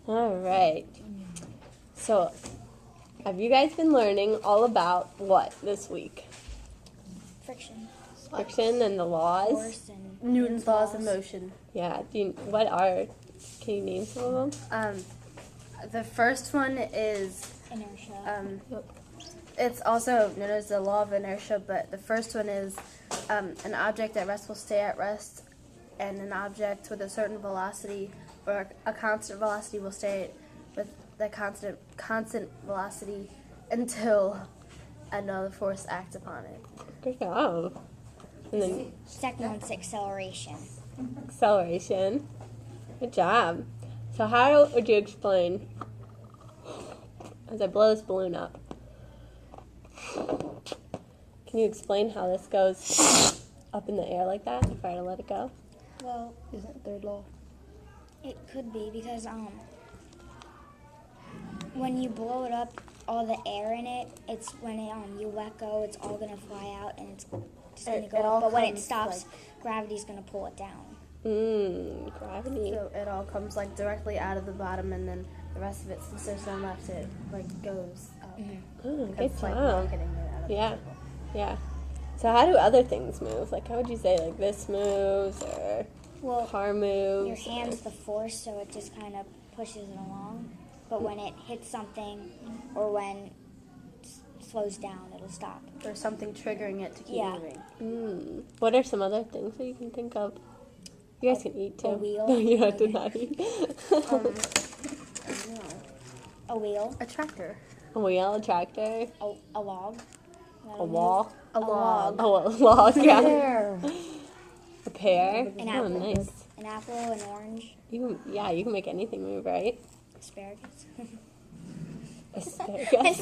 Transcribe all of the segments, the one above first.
All right. So, have you guys been learning all about what this week? Friction. Friction and the laws? Force and Newton's laws of motion. Yeah. Can you name some of them? The first one is inertia. it's also known as the law of inertia, but the first one is an object at rest will stay at rest, and an object with a certain velocity or a constant velocity will stay with the constant velocity until another force acts upon it. Good job. And then Second one's acceleration. acceleration. Good job. So how would you explain, as I blow this balloon up, can you explain how this goes up in the air like that if I were to let it go? Well, Isn't it third law? it could be because when you blow it up, all the air in it, it's when you let go, it's all gonna fly out and it's just gonna go up. But when it stops, gravity's gonna pull it down. Gravity. So it all comes like directly out of the bottom, and then the rest of it, since there's none left, it like goes up. Good It's like job. rocketing it out of Yeah. the table. Yeah. So how do other things move? Like, how would you say, like, this moves or Well, car moves? your hand's the force, so it just kind of pushes it along. But when it hits something or when it slows down, it'll stop. There's something triggering it to keep Yeah. moving. What are some other things that you can think of? You guys can eat too. A wheel. No, you have to not eat. A wheel, A tractor. A wheel, a tractor, a log, a wall, A log. oh, a log, yeah. Pear. A pear. An Oh, apple. nice. An apple, an orange, You can make anything move, right? asparagus. Asparagus.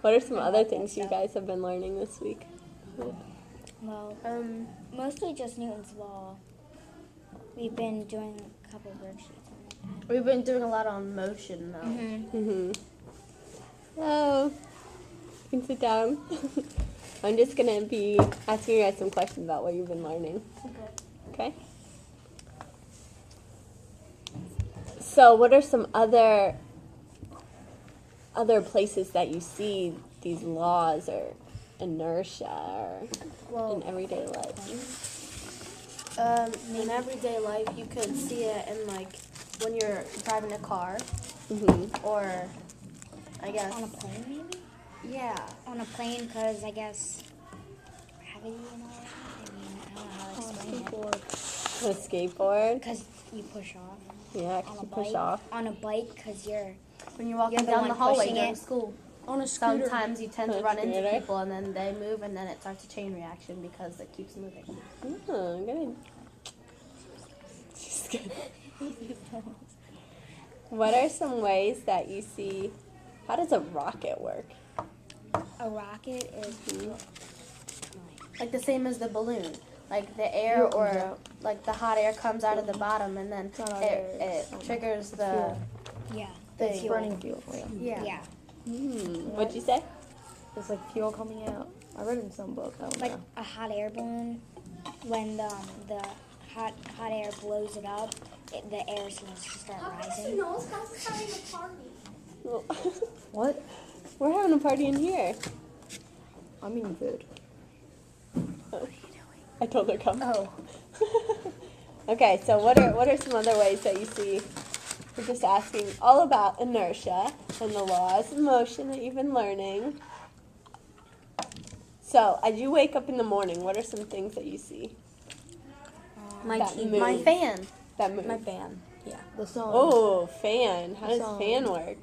What are some other things you guys have been learning this week? Well, mostly just Newton's law. We've been doing a couple worksheets on it. We've been doing a lot on motion though. Hello. You can sit down. I'm just going to be asking you guys some questions about what you've been learning. Okay? So, what are some other places that you see these laws or inertia or in everyday life? In everyday life, you could see it in like when you're driving a car, or I guess On a plane, maybe? yeah. On a plane, because I guess gravity and all that. I mean, I don't know how to explain it. On a skateboard? Because you push off. Yeah, On 'cause a you push bike. off. On a bike, because you're When you're walking You're the down one the hallway pushing during it. school, on a scooter. sometimes you tend to On a run into scooter. people and then they move and then it starts a chain reaction because it keeps moving. Oh, good. Just good. What are some ways that you see, how does a rocket work? A rocket is Like the same as the balloon. Like the air or like the hot air comes out of the bottom and then it triggers the yeah, thing. fuel. fuel. Yeah. Yeah, What'd you say? There's like fuel coming out. I read it in some book. I don't like know. a hot air balloon. When the hot air blows it up, the air is going to start rising. What? We're having a party in here. I'm eating food. I told her come. Oh. Okay, so what are some other ways that you see? We're just asking all about inertia and the laws of motion that you've been learning. So, as you wake up in the morning, what are some things that you see? My That TV. move. My fan. That move. My fan. Yeah. The sun. Oh, fan. How does sun. fan work?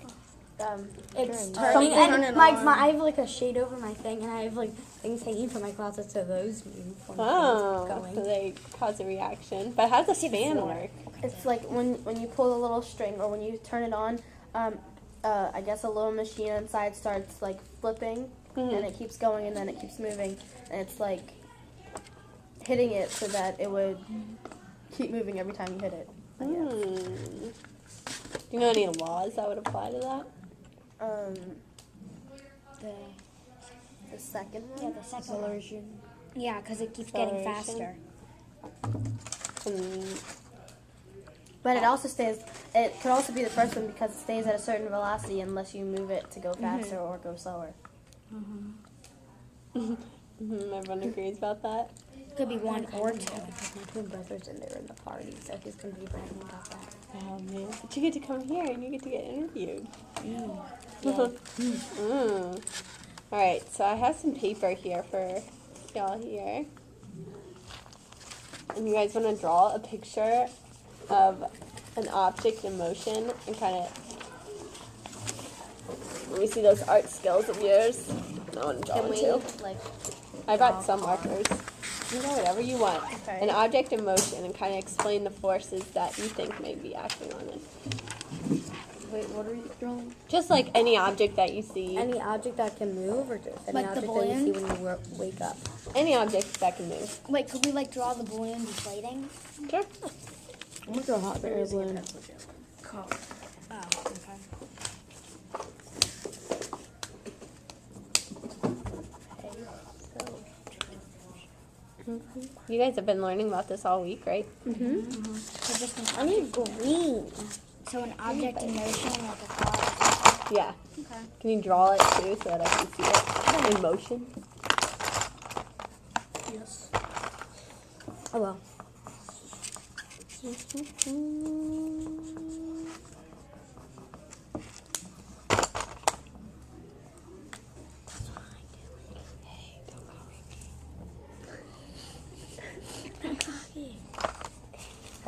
It's turning turning. it And on. I have like a shade over my thing, and I have like things hanging from my closet, so those move when Oh, the fan's so going. they cause a reaction. But how does a fan work? It's like when you pull the little string or when you turn it on, I guess a little machine inside starts like flipping and it keeps going and then it keeps moving and it's like hitting it so that it would keep moving every time you hit it. I guess. Do you know any laws that would apply to that? The second one. Yeah, the second one. Yeah, because it keeps getting faster. And But it also stays. It could also be the first one because it stays at a certain velocity unless you move it to go faster or go slower. Everyone agrees about that. Could be 1 or 2. Because my twin brother's in there in the party, so he's gonna be bragging about that. Oh man! But you get to come here and you get to get interviewed. All right, so I have some paper here for y'all here, and you guys want to draw a picture of an object in motion and kind of. Let me see those art skills of yours. I want to draw one too. I got some markers. You know, whatever you want. Okay. An object in motion and kind of explain the forces that you think may be acting on it. Wait, what are you drawing? Just like any object that you see. Any object that can move, or just any Like the object that you see balloon? when you wake up? Any object that can move. Wait, could we like draw the balloon deflating? Sure. I'm gonna draw a hot air balloon. Oh, okay. You guys have been learning about this all week, right? So just an I need green. So an object in motion, like a car. Yeah. Okay. Can you draw it too so that I can see it in motion? Yes. Oh well.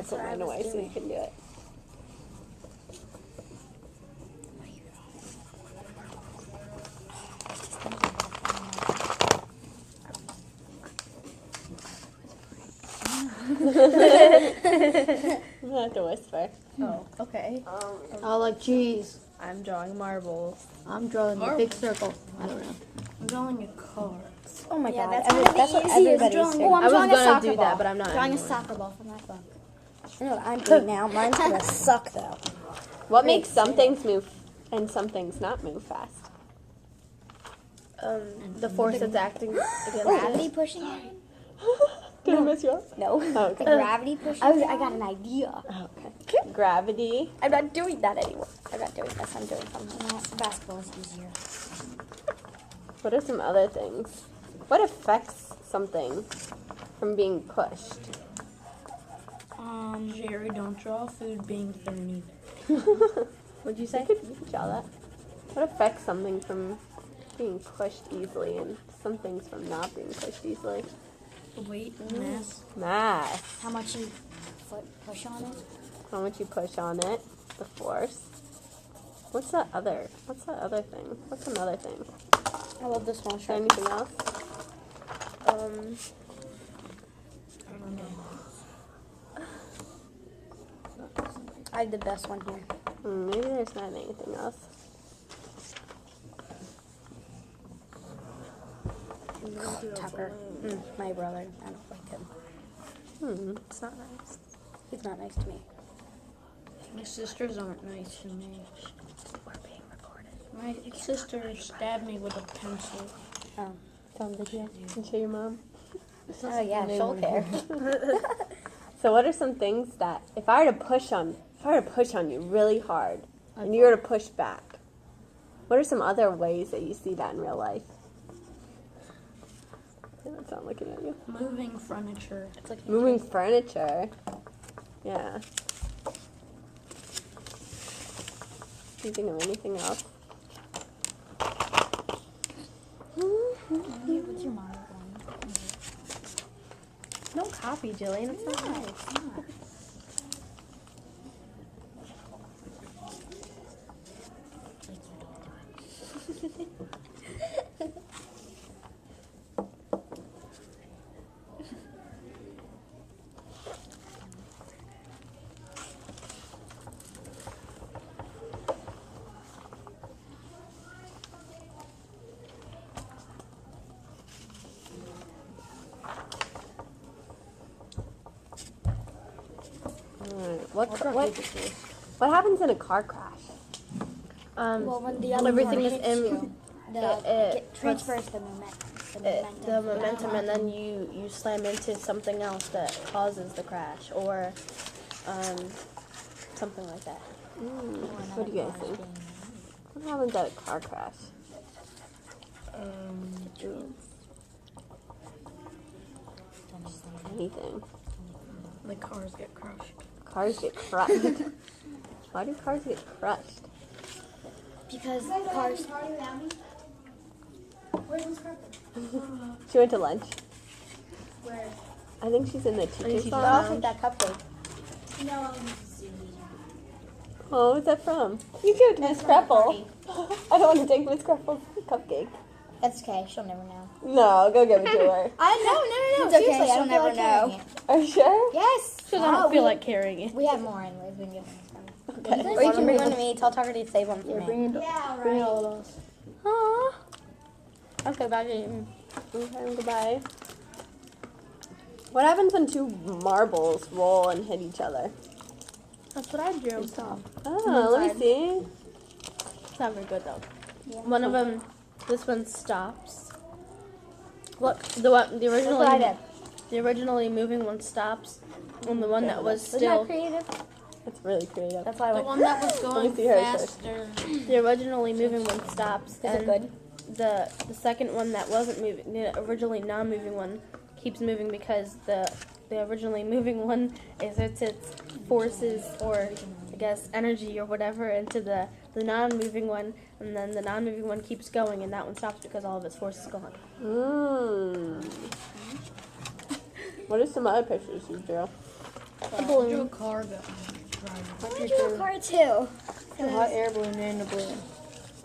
I'll put mine away so you can do it. I'm gonna have to whisper. Oh, okay. I like cheese. I'm drawing marbles. I'm drawing a big circle. I don't know. I'm drawing a car. Oh my Yeah, god. that's one of the That's what easiest everybody's drawing. doing. Oh, I'm I was drawing a gonna soccer do ball. that, but I'm not Drawing anymore. a soccer ball from that book. You know what I'm doing now? Mine's gonna suck though. What makes some things move and some things not move fast? The force that's acting against Gravity it. pushing it? Did I mess you up? No. The Okay. gravity pushing I it? got an idea. Okay. Gravity. I'm not doing that anymore. I'm not doing this. I'm doing something. No, basketball is easier. What are some other things? What affects something from being pushed? Jerry, don't draw food being thrown either. What'd you say? You could draw that. What affects something from being pushed easily and some things from not being pushed easily? Weight, mass. Mass. How much you push on it? How much you push on it, the force. What's that other thing? What's another thing? I love this small Is there shark. anything else? I don't know. I have the best one here. Maybe there's not anything else. Tucker. My brother. I don't like him. It's not nice. He's not nice to me. My sisters aren't nice to me. We're being recorded. My sister stabbed me with a pencil. Oh. Tom, did you? Can you show your mom? Oh yeah, she'll care. So what are some things that if I were to push on you really hard and you were to push back, what are some other ways that you see that in real life? That's not looking at you. Moving furniture. It's like Moving furniture. Yeah. Can you think of anything else? What's your model one? Don't copy, Jillian. It's not nice. It's not. What happens in a car crash? Well, when the other Everything one is hits in- you, it transfers the momentum. The momentum, and then you slam into something else that causes the crash, or something like that. What do you guys think? What happens at a car crash? Anything. The cars get crushed. Cars get crushed. Why do cars get crushed? Because cars. She went to lunch. Where? I think she's in the teacher's She's lounge. off with that cupcake. No. Oh, what's that from? You gave it to Miss Crapple. I don't want to take Miss Crapple's cupcake. That's okay. She'll never know. No, go give it to her. No. It's Seriously, okay. I She'll don't never feel like carrying know. it. Are you sure? Yes. Because I don't feel like carrying it. We have more anyways. We can give them some. Okay. Or you can bring one to me. Tell Tucker to save one for me. Bring it all of us. Aww. Okay, bye. Okay, goodbye. What happens when two marbles roll and hit each other? That's what I drew. Oh, let me see. It's not very good though. One of them, this one stops. Look, the originally moving one stops, and the one that was Isn't still that creative? It's really creative. that's why I The went. one that was Let going me see hers first. faster. The originally moving one stops, Is it and good? the second one that wasn't moving, the originally non-moving one, keeps moving because the originally moving one exerts its forces or I guess energy or whatever into the non-moving one, and then the non-moving one keeps going, and that one stops because all of its force is gone. What are some other pictures you drew? I drew a car that was I drew a car too. a hot air balloon and a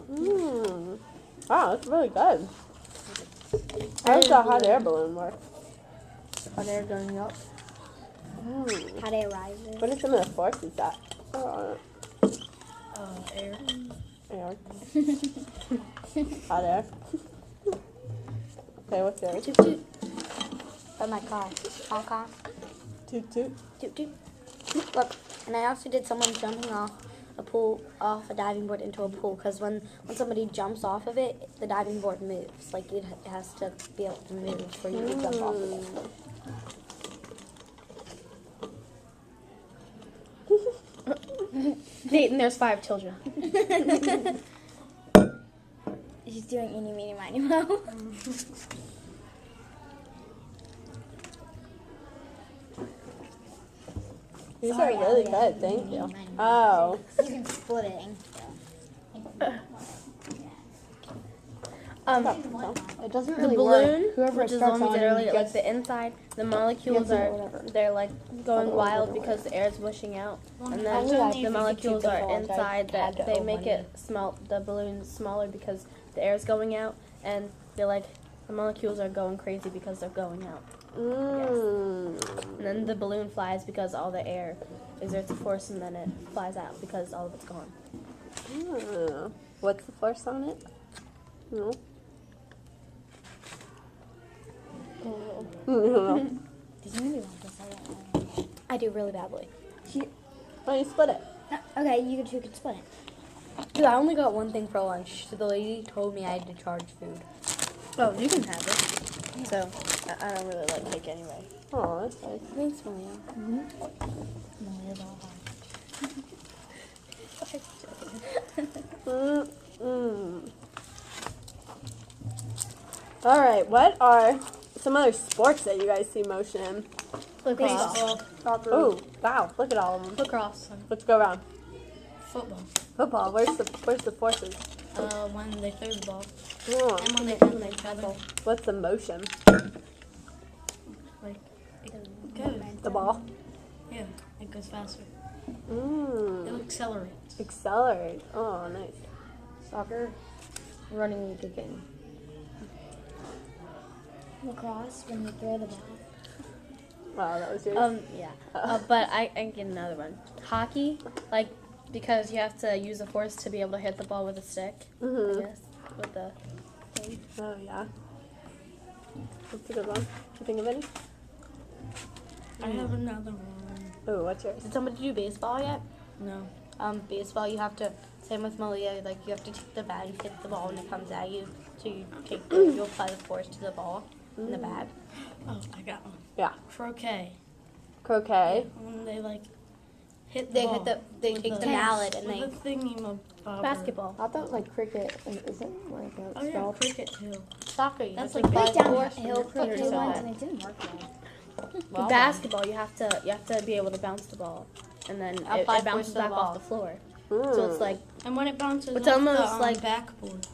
balloon. Wow, that's really good. How does that hot air balloon work? Hot air going up. How they rises. What are some of the forces that are on it? Air. Air. Hot air. Okay, what's yours? Toot toot. But my car. Honk honk. Toot toot. Toot toot. Look, and I also did someone jumping off a diving board into a pool, because when somebody jumps off of it, the diving board moves. Like it has to be able to move for you to jump off of it. Dayton, there's 5 children. She's doing eeny, meeny, miny, moe. These are really good, thank you. Oh. You can split it. It doesn't The really balloon, work. Whoever which is the starts one we on did earlier, like gets the inside, the molecules gets it or are, whatever. they're like going wild because the air is wishing out. And then the molecules are inside that they make it small, the balloon smaller because the air is going out, and they're like, the molecules are going crazy because they're going out. And then the balloon flies because all the air exerts a force, and then it flies out because all of it's gone. What's the force on it? No. Does anybody want this? I don't know. I do really badly. Why don't you split it? Okay, you two can split it. Dude, I only got one thing for lunch, so the lady told me I had to charge food. Oh, you can have it. So, I don't really like cake anyway. Oh, that's nice. Thanks, Malia. All right, what are some other sports that you guys see motion in? Lacrosse. Oh, wow, look at all of them. Lacrosse. Let's go around. Football. Football, where's the forces? When they throw the ball. Oh, And when they run each other. what's the motion? Like, it goes. The ball? Yeah, it goes faster. Mm. It accelerates. Accelerate. Oh, nice. Soccer. Running again. Lacrosse, when you throw the ball. Wow, that was yours. Yeah. But I get another one. Hockey, like, because you have to use a force to be able to hit the ball with a stick, I guess. With the thing. Oh, yeah. That's a good one. You think of any? I have another one. Oh, what's yours? Did somebody do baseball yet? No. Baseball, you have to, same with Malia, like, you have to take the bat and hit the ball when it comes at you. So you apply the force to the ball in the bat. Oh, I got one. Yeah. Croquet. Croquet. When they, like, hit the They ball. hit the they take the mallet and they With the thingy basketball. I thought it was like cricket. Isn't like a Oh yeah, spell? cricket too. Soccer. You That's have like to Played play downhill force and cricket you're once, so and it didn't work well. The basketball, you have to be able to bounce the ball, and then it Apply force bounces to the back ball. off the floor. So it's like And when it bounces It's off almost the like- backboard.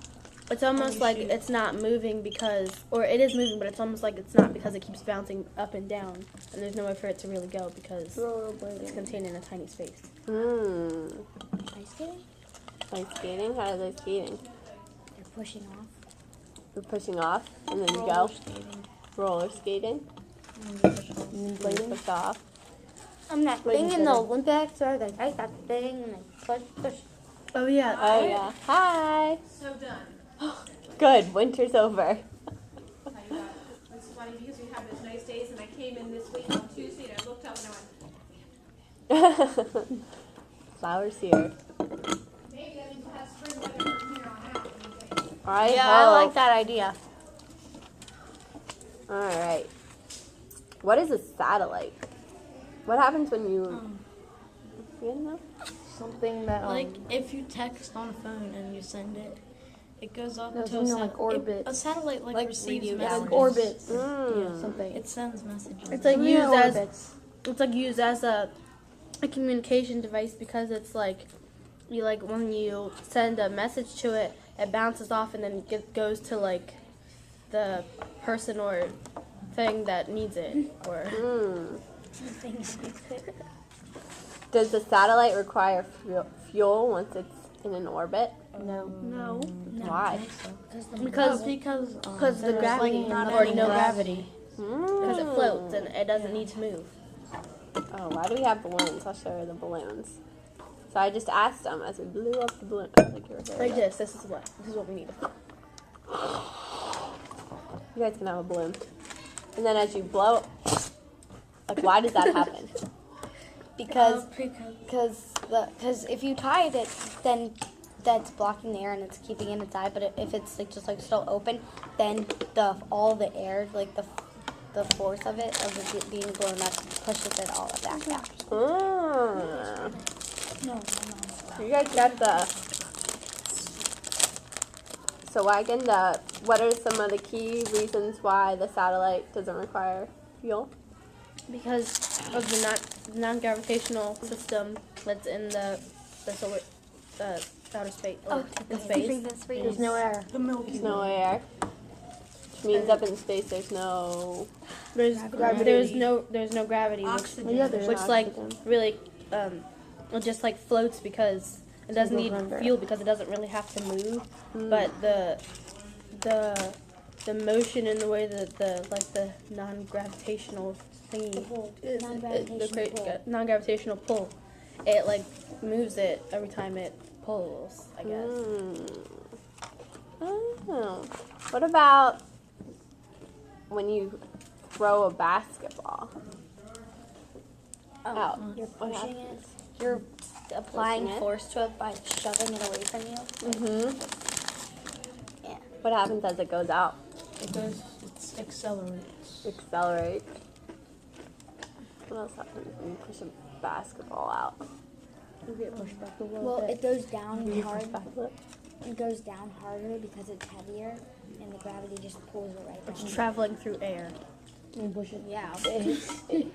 it's almost you like shoot. it's not moving because, or it is moving, but it's almost like it's not because it keeps bouncing up and down, and there's nowhere for it to really go because it's contained in a tiny space. Ice skating? Ice skating? How are they skating? They're pushing off. You're pushing off and then you Roller go. skating. Roller skating. And then you push off. And then push off. That thing in the Olympics where they take that thing and they push. Oh yeah. Oh yeah. Hi. So done. Good. Winter's over. It's funny because we have those nice days, and I came in this week on Tuesday, and I looked up and I went, Flowers here. maybe that means we'll have spring weather from here on out. I I hope. like that idea. All right. What is a satellite? What happens when you? You don't know? Something that Like if you text on a phone and you send it, it goes up No, to something like orbits. A satellite like receives radio messages. like orbits. Mm. Something. It sends messages. It's like Yeah, used as orbits. it's like used as a communication device because it's like you like when you send a message to it, it bounces off and then goes to like the person or thing that needs it or. Does the satellite require fuel once it's in an orbit? No. No, Why? because because the gravity not or any no gravity. gravity because it floats and it doesn't need to move. Oh, why do we have balloons? I'll show her the balloons. So I just asked them as we blew up the balloon. I think you were here. Like this. This is what we need. You guys can have a balloon. And then as you blow, like, why does that happen? Because Because because if you tie it, then that's blocking the air and it's keeping it inside. But if it's like just like still open, then all the air, like the force of it being blown up, pushes it all back down. Ah. You guys got the. So wagon, what are some of the key reasons why the satellite doesn't require fuel? Because of the non-gravitational system that's in the solar, the outer space, the space. There's no air. the Milky There's no air. Which means up in space there's no. There's no gravity, oxygen. Yeah, there's which like oxygen. really it just like floats because it doesn't goes need under. fuel because it doesn't really have to move. But the motion and the way that the non-gravitational thingy is non-gravitational pull, it like moves it every time it pulls, I guess. Oh. What about when you throw a basketball out? You're What pushing happens? it. You're applying Pushing it? force to it by shoving it away from you. Mm-hmm. Yeah. What happens as it goes out? It accelerates. Accelerate. What else happens when you push a basketball out? You get pushed back a little Well, bit. it goes down You hard. push back a little. It goes down harder because it's heavier, and the gravity just pulls it right down. It's traveling through air. You push it. Yeah. It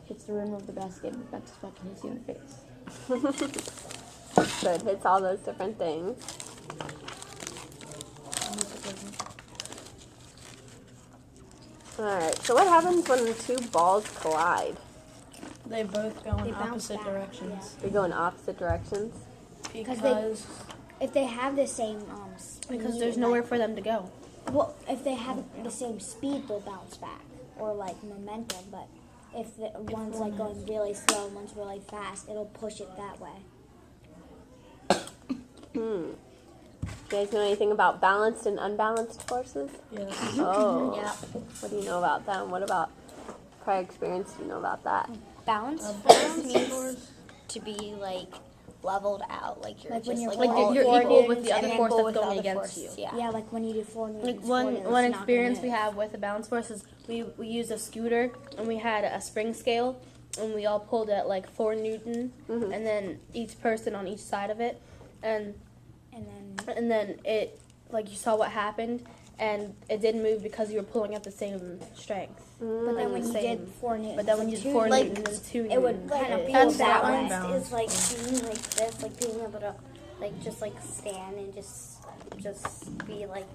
hits the rim of the basket and that's what hits you in the face. So it hits all those different things. Alright, so what happens when two balls collide? They both go They in bounce opposite back, directions. They go in opposite directions? Because If they have the same speed, Because there's and, nowhere like, for them to go. well, if they have the same speed, they'll bounce back, or like momentum. But if the one's like going really slow and one's really fast, it'll push it that way. You guys know anything about balanced and unbalanced forces? yes. Oh. Yeah. What do you know about them? What about prior experience do you know about that? Balance A force balance means force. to be like leveled out, like you're Like when just you're like, Like all you're equal with the and other then force equal that's with the going other against force, you. Yeah. Yeah, like when you do 4 newtons. Like 4 one newtons, one it's not gonna experience we move. have with the balance force is we used a scooter and we had a spring scale and we all pulled at like 4 Newton, Mhm. and then each person on each side of it, and then it, like, you saw what happened, and it didn't move because you were pulling at the same strength. But then when you did 4 newtons, But then when you did 4 like, Newtons and 2 it would Newtons, kind of it- pull Unbalanced that way. is like being like this, like being able to like just like stand and just be like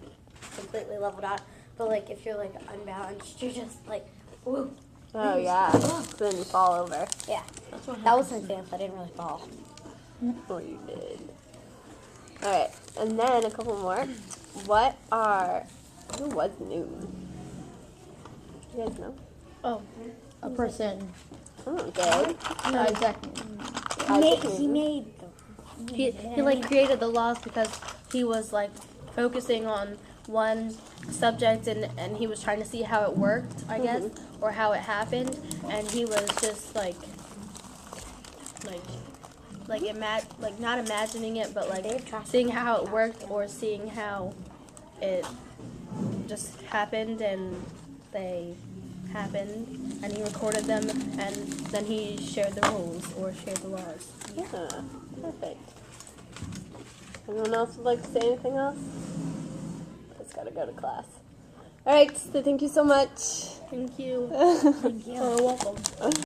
completely leveled out. But like if you're like unbalanced, you're just like, woo. Oh yeah. So then you fall over. Yeah, that was an example. I didn't really fall. Oh, you did. All right, and then a couple more. Who was Newton? You guys know? Oh, a person. Oh, good. Isaac. He made he like created the laws because he was like focusing on one subject and he was trying to see how it worked, I guess, or how it happened, and he was just like not imagining it, but like seeing how it worked or seeing how it just happened, and they happened, and he recorded them, and then he shared the rules or shared the laws. Yeah, perfect. Anyone else would like to say anything else? Just gotta go to class. All right, so thank you so much. Thank you. Thank You're welcome.